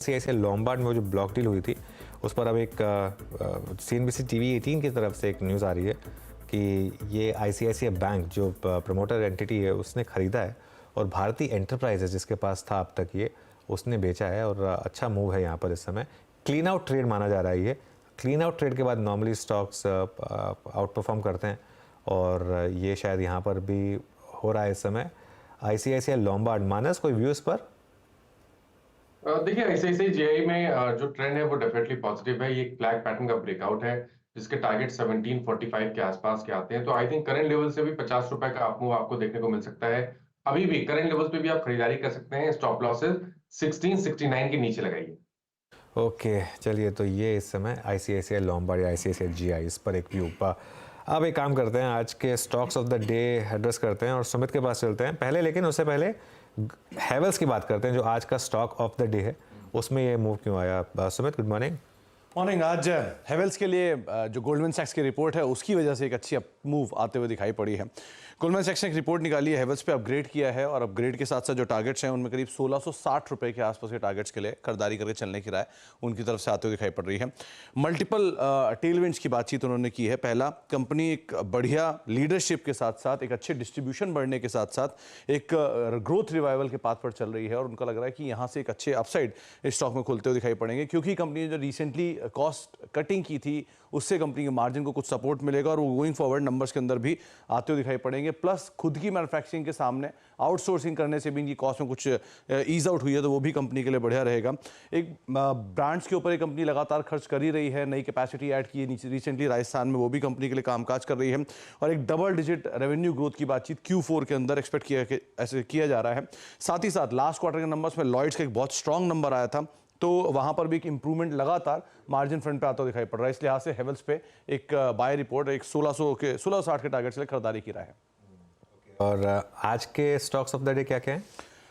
ICICI Lombard में वो जो ब्लॉक डील हुई थी उस पर अब एक CNBC TV 18 की तरफ से एक न्यूज़ आ रही है कि ये ICICI बैंक जो प्रमोटर एंटिटी है उसने ख़रीदा है और भारतीय एंटरप्राइजेज जिसके पास था अब तक ये उसने बेचा है और अच्छा मूव है यहाँ पर इस समय। क्लीन आउट ट्रेड माना जा रहा है ये। क्लीन आउट ट्रेड के बाद नॉर्मली स्टॉक्स आउट परफॉर्म करते हैं और ये शायद यहाँ पर भी हो रहा है इस समय। ICICI लोम्बार्ड, मानस कोई व्यू इस पर? देखिए ICICI में जो ट्रेंड है वो डेफिनेटली पॉजिटिव है। ये एक फ्लैग पैटर्न का ब्रेकआउट है जिसके टारगेट 1745 के आसपास के आते हैं। तो आई थिंक करंट लेवल से भी 50 रुपए का अपमूव आपको देखने को मिल सकता है। अभी भी करंट लेवल्स पे भी आप खरीदारी कर सकते हैं। स्टॉप लॉसेस 1669 के नीचे लगाइए। ओके, चलिए तो ये इस समय ICICI लोम्बार्ड या ICICI GI इस पर एक व्यू। अब एक काम करते हैं, आज के stocks of the day address करते हैं और सुमित के पास चलते हैं पहले, लेकिन उससे पहले हैवेल्स की बात करते हैं जो आज का स्टॉक ऑफ द डे है। उसमें ये मूव क्यों आया? Sumit, good morning. मॉर्निंग। आज हेवेल्स के लिए जो गोल्डमैन सैक्स की रिपोर्ट है उसकी वजह से एक अच्छी मूव आते हुए दिखाई पड़ी है। गोल्डमैन सैक्स ने एक रिपोर्ट निकाली है, हेवेल्स पे अपग्रेड किया है और अपग्रेड के साथ साथ जो टारगेट्स हैं उनमें करीब 1660 रुपए के आसपास के टारगेट्स के लिए खरीदारी करके चलने की राय उनकी तरफ से आते हुए दिखाई पड़ रही है। मल्टीपल टेलविंड्स की बातचीत उन्होंने की है। पहला, कंपनी एक बढ़िया लीडरशिप के साथ साथ एक अच्छे डिस्ट्रीब्यूशन बढ़ने के साथ साथ एक ग्रोथ रिवाइवल के पाथ पर चल रही है और उनका लग रहा है कि यहाँ से एक अच्छे अपसाइड इस स्टॉक में खुलते हुए दिखाई पड़ेंगे, क्योंकि कंपनी ने जो रिसेंटली कॉस्ट कटिंग की थी उससे कंपनी के मार्जिन को कुछ सपोर्ट मिलेगा और वो गोइंग फॉरवर्ड नंबर्स के अंदर भी आते हुए दिखाई पड़ेंगे। प्लस खुद की मैन्युफैक्चरिंग के सामने आउटसोर्सिंग करने से भी इनकी कॉस्ट में कुछ ईज आउट हुई है, तो वो भी कंपनी के लिए बढ़िया रहेगा। एक ब्रांड्स के ऊपर एक कंपनी लगातार खर्च कर ही रही है, नई कैपेसिटी ऐड की है रिसेंटली राजस्थान में, वो भी कंपनी के लिए कामकाज कर रही है और एक डबल डिजिट रेवेन्यू ग्रोथ की बातचीत Q4 के अंदर एक्सपेक्ट ऐसे किया जा रहा है। साथ ही साथ लास्ट क्वार्टर के नंबर्स में लॉयड्स का एक बहुत स्ट्रॉन्ग नंबर आया था, तो वहां पर भी एक इंप्रूवमेंट लगातार मार्जिन फ्रंट पे आता हुआ दिखाई पड़ रहा है। इस लिहाज से हेवेल्स पे एक बाय रिपोर्ट एक 1660 के टारगेट से खरीदारी की रहा है। और आज के स्टॉक्स ऑफ द डे क्या क्या हैं?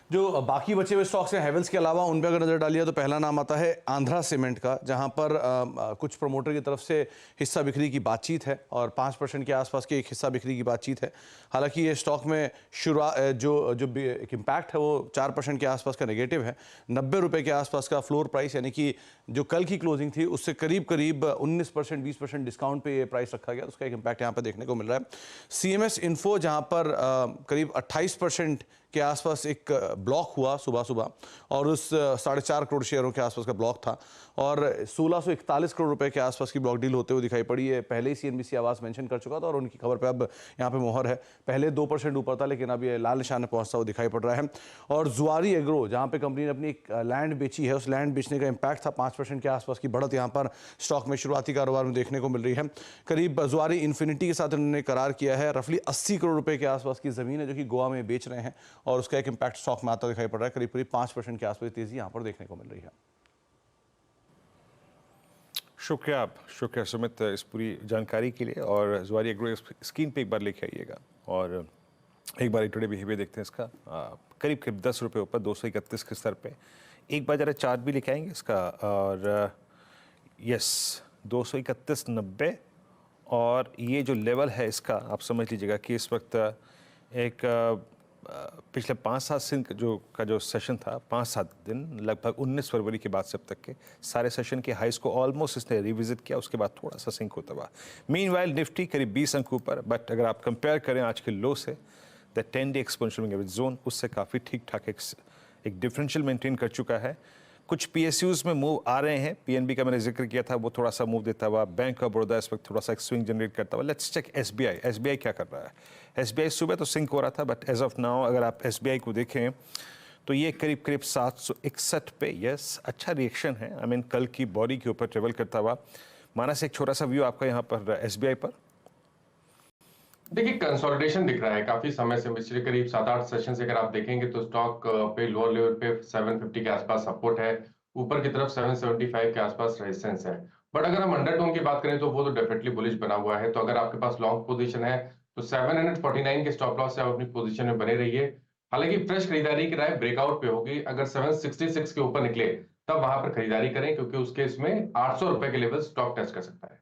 जो बाकी बचे हुए स्टॉक्स हैं हेवेल्स के अलावा, उन पर अगर नजर डालिए तो पहला नाम आता है आंध्रा सीमेंट का, जहां पर कुछ प्रमोटर की तरफ से हिस्सा बिक्री की बातचीत है और 5% के आसपास के एक हिस्सा बिक्री की बातचीत है। हालांकि ये स्टॉक में शुरुआत जो एक इम्पैक्ट है वो 4% के आसपास का नेगेटिव है। 90 रुपये के आसपास का फ्लोर प्राइस, यानी कि जो कल की क्लोजिंग थी उससे करीब 19% 20% डिस्काउंट पे ये प्राइस रखा गया, उसका एक इम्पैक्ट यहाँ पर देखने को मिल रहा है। CMS इन्फो, जहाँ पर करीब 28% के आसपास एक ब्लॉक हुआ सुबह सुबह और उस 4.5 करोड़ शेयरों के आसपास का ब्लॉक था और 1641 करोड़ रुपए के आसपास की ब्लॉक डील होते हुए दिखाई पड़ी है। पहले ही CNBC आवाज़ मेंशन कर चुका था और उनकी खबर पे अब यहाँ पे मोहर है। पहले 2% ऊपर था, लेकिन अब ये लाल निशान में पहुंचता हुआ दिखाई पड़ रहा है। और जुआरी एग्रो, जहाँ पे कंपनी ने अपनी एक लैंड बेची है, उस लैंड बेचने का इम्पैक्ट था। 5% के आसपास की बढ़त यहाँ पर स्टॉक में शुरुआती कारोबार में देखने को मिल रही है। करीब जुआरी इन्फिनिटी के साथ उन्होंने करार किया है। रफली 80 करोड़ रुपए के आसपास की जमीन है जो कि गोवा में बेच रहे हैं और उसका एक इम्पैक्ट स्टॉक में आता दिखाई पड़ रहा है। करीब 5% के आसपास तेजी यहां पर देखने को मिल रही है। शुक्रिया सुमित इस पूरी जानकारी के लिए। और जुआरी एग्रो स्क्रीन पे एक बार लेके आइएगा और एक बार टुडे बिहेवियर देखते हैं इसका। करीब 10 रुपये ऊपर 231 के स्तर पे। एक बार जरा चार्ट भी लेके आएंगे इसका और यस 231.90 और ये जो लेवल है इसका आप समझ लीजिएगा कि इस वक्त एक पिछले 5-7 दिन जो सेशन था, 5-7 दिन लगभग 19 फरवरी के बाद से अब तक के सारे सेशन के हाइस को ऑलमोस्ट इसने रिविजिट किया, उसके बाद थोड़ा सा सिंक होता हुआ। मीनवाइल निफ्टी करीब 20 अंक ऊपर, बट अगर आप कंपेयर करें आज के लो से, द 10-डे एक्सपोनेंशियल मूविंग एवरेज जोन उससे काफ़ी ठीक ठाक एक डिफरेंशियल मेंटेन कर चुका है। कुछ PSUs में मूव आ रहे हैं। PNB का मैंने जिक्र किया था, वो थोड़ा सा मूव देता हुआ। बैंक ऑफ बड़ौदा इस वक्त थोड़ा सा एक स्विंग जनरेट करता हुआ। लेट्स चेक SBI क्या कर रहा है। SBI सुबह तो सिंक हो रहा था, बट एज ऑफ नाउ अगर आप SBI को देखें तो ये करीब 761 पे यस अच्छा रिएक्शन है। आई मीन कल की बॉडी के ऊपर ट्रेवल करता हुआ। मानस, एक छोटा सा व्यू आपका यहाँ पर SBI पर। देखिए कंसोलिडेशन दिख रहा है काफी समय से। पिछले करीब 7-8 सेशन से अगर आप देखेंगे तो स्टॉक पे लोअर लेवल पे 750 के आसपास सपोर्ट है, ऊपर की तरफ 775 के आसपास रेजिस्टेंस है। बट अगर हम अंडरटोन की बात करें तो वो तो डेफिनेटली बुलिश बना हुआ है। तो अगर आपके पास लॉन्ग पोजीशन है तो 749 के स्टॉप लॉस से आप अपनी पोजीशन में बने रहिए। हालांकि फ्रेश खरीदारी की राय ब्रेकआउट पे होगी। अगर 766 के ऊपर निकले तब वहां पर खरीदारी करें, क्योंकि उसके इसमें 800 रुपए के लेवल स्टॉक टेस्ट कर सकता है।